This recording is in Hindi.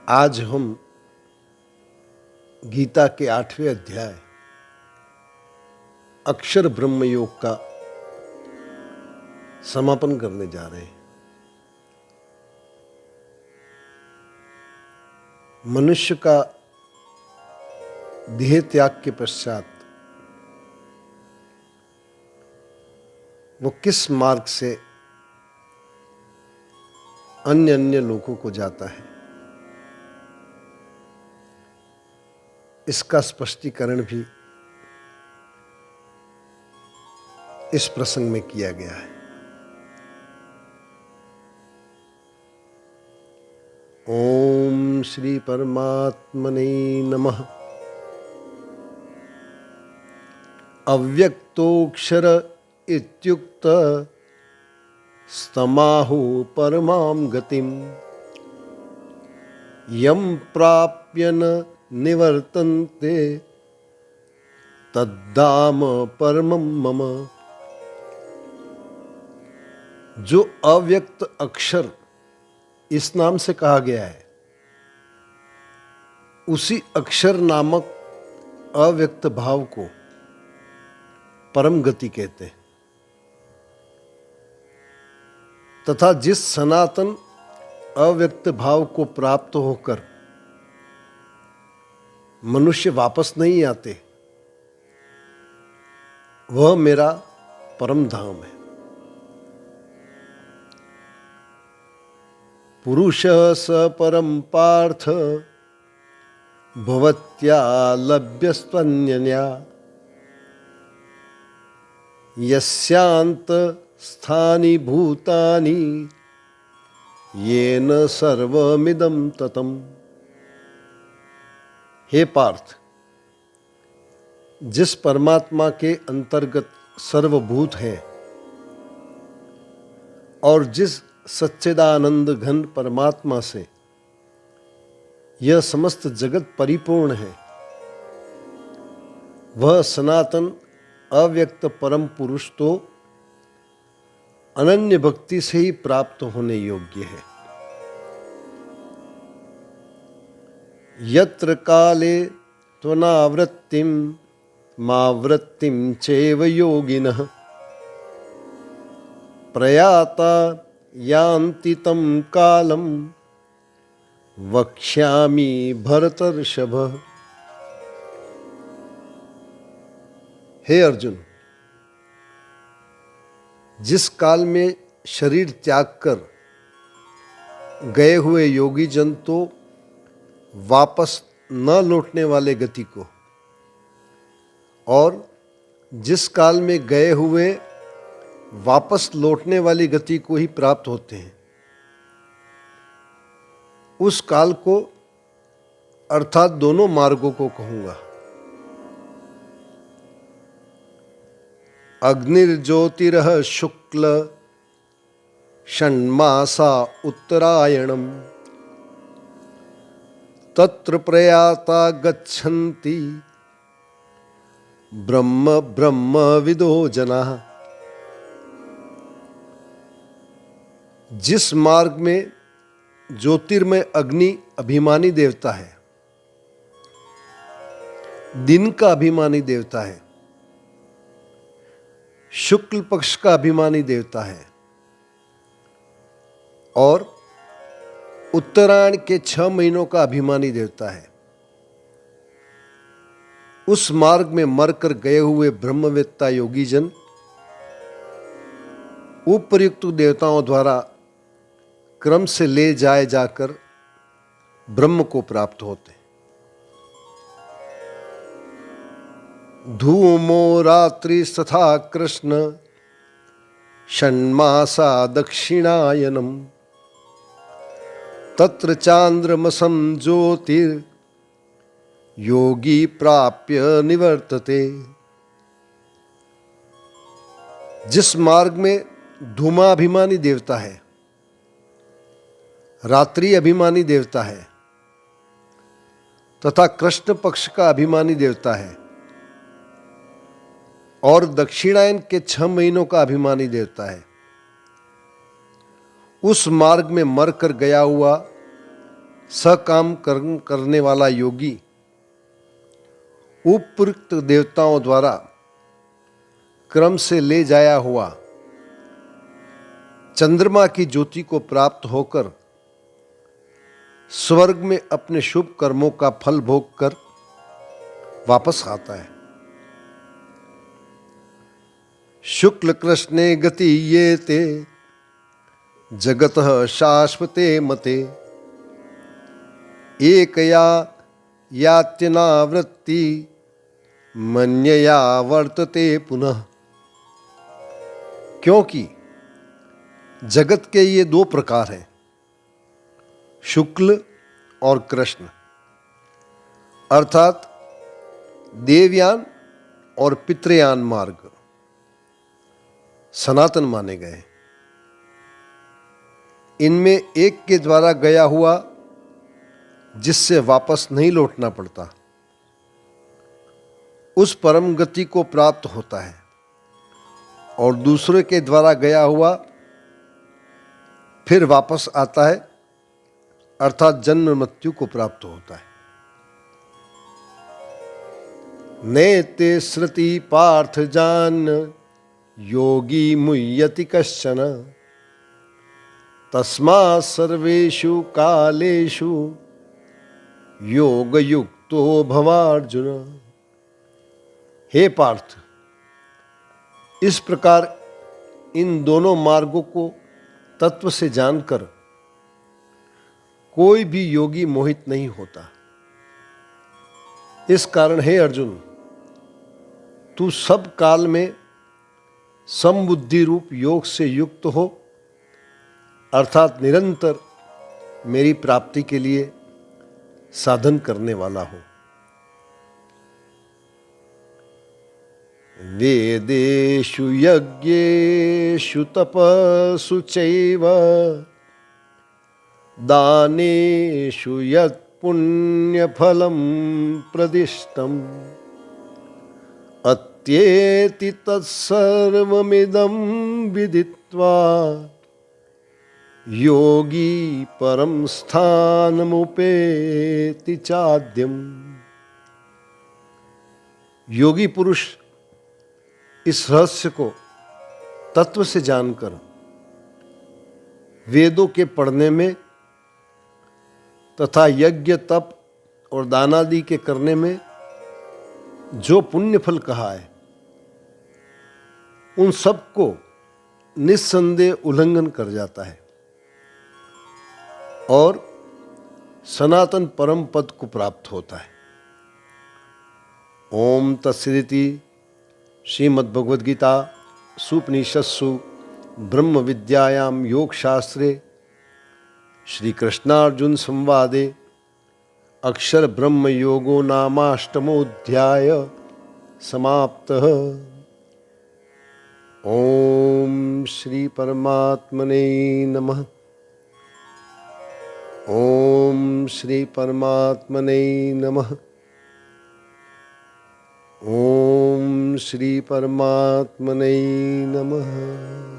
आज हम गीता के 8वें अध्याय अक्षर ब्रह्म योग का समापन करने जा रहे हैं। मनुष्य का देह त्याग के पश्चात वो किस मार्ग से अन्य अन्य लोकों को जाता है, इसका स्पष्टीकरण भी इस प्रसंग में किया गया है। ओम श्री परमात्मने नमः। अव्यक्तोक्षर इत्युक्त स्तमाहु परमां गतिम यम प्राप्य न निवर्तन्ते तद्धाम परमं मम। जो अव्यक्त अक्षर इस नाम से कहा गया है, उसी अक्षर नामक अव्यक्त भाव को परम गति कहते हैं तथा जिस सनातन अव्यक्त भाव को प्राप्त होकर मनुष्य वापस नहीं आते, वह मेरा परम धाम है। पुरुष स परम पार्थ भवत्या लभ्यस्त्वन्यया यस्यांत स्थानि भूतानि येन सर्वमिदं ततम्। हे पार्थ, जिस परमात्मा के अंतर्गत सर्वभूत हैं और जिस सच्चिदानंद घन परमात्मा से यह समस्त जगत परिपूर्ण है, वह सनातन अव्यक्त परम पुरुष तो अनन्य भक्ति से ही प्राप्त होने योग्य है। यत्र काले त्वनावृत्तिं मावृत्तिं चैव योगिनः प्रयाता यान्ति तं कालं वक्ष्यामि भरतर्षभ। हे अर्जुन, जिस काल में शरीर त्याग कर गए हुए योगी जन तो वापस न लौटने वाले गति को, और जिस काल में गए हुए वापस लौटने वाली गति को ही प्राप्त होते हैं, उस काल को अर्थात दोनों मार्गों को कहूंगा। अग्निर्ज्योतिरः शुक्ल षण्मासा उत्तरायणम् तत्र प्रयाता गच्छन्ति ब्रह्म ब्रह्मविदो जनाः। जिस मार्ग में ज्योतिर्मय अग्नि अभिमानी देवता है, दिन का अभिमानी देवता है, शुक्ल पक्ष का अभिमानी देवता है और उत्तरायण के 6 महीनों का अभिमानी देवता है, उस मार्ग में मरकर गए हुए ब्रह्मवेत्ता योगी जन उपर्युक्त देवताओं द्वारा क्रम से ले जाए जाकर ब्रह्म को प्राप्त होते हैं। धूमो रात्रि तथा कृष्ण षण्मासा दक्षिणायनम तत्र चांद्रमसं ज्योतिर योगी प्राप्य निवर्तते। जिस मार्ग में धूमाभिमानी देवता है, रात्रि अभिमानी देवता है तथा कृष्ण पक्ष का अभिमानी देवता है और दक्षिणायन के 6 महीनों का अभिमानी देवता है, उस मार्ग में मरकर गया हुआ सकाम कर्म करने वाला योगी उपयुक्त देवताओं द्वारा क्रम से ले जाया हुआ चंद्रमा की ज्योति को प्राप्त होकर स्वर्ग में अपने शुभ कर्मों का फल भोग कर वापस आता है। शुक्ल कृष्णे गति ये ते जगतः शाश्वते मते एकया यात्यनावृत्ति मन्यया वर्तते पुनः। क्योंकि जगत के ये दो प्रकार हैं, शुक्ल और कृष्ण, अर्थात देवयान और पितृयान मार्ग सनातन माने गए। इनमें एक के द्वारा गया हुआ जिससे वापस नहीं लौटना पड़ता, उस परम गति को प्राप्त होता है, और दूसरे के द्वारा गया हुआ फिर वापस आता है, अर्थात जन्म मृत्यु को प्राप्त होता है। नेते श्रुति पार्थ जान योगी मुह्यति कश्चन तस्मात् सर्वेषु कालेषु योग युक्तो भवार्जुन। हे पार्थ, इस प्रकार इन दोनों मार्गों को तत्व से जानकर कोई भी योगी मोहित नहीं होता। इस कारण हे अर्जुन, तू सब काल में समबुद्धि रूप योग से युक्त हो, अर्थात निरंतर मेरी प्राप्ति के लिए साधन करने वाला हो। वेदेषु यज्ञेषु तपस्सु चैव दानेषु यत् पुण्यफलं प्रदिष्टम् अत्येति तत्सर्वमिदं विदित्वा योगी परम स्थानमुपेति चाद्यम्। योगी पुरुष इस रहस्य को तत्व से जानकर वेदों के पढ़ने में तथा यज्ञ तप और दानादि के करने में जो पुण्य फल कहा है, उन सब को निस्संदेह उल्लंघन कर जाता है और सनातन परम पद को प्राप्त होता है। ओम तत्सदिति श्रीमद्भगवद्गीता सुपनिषत्सु ब्रह्म विद्यायां योग शास्त्रे श्री कृष्णार्जुन संवादे अक्षर ब्रह्म योगो नामाष्टमोऽध्याय समाप्तः। ओम श्री परमात्मने नमः। ओम श्री परमात्मने नमः। ओम श्री परमात्मने नमः।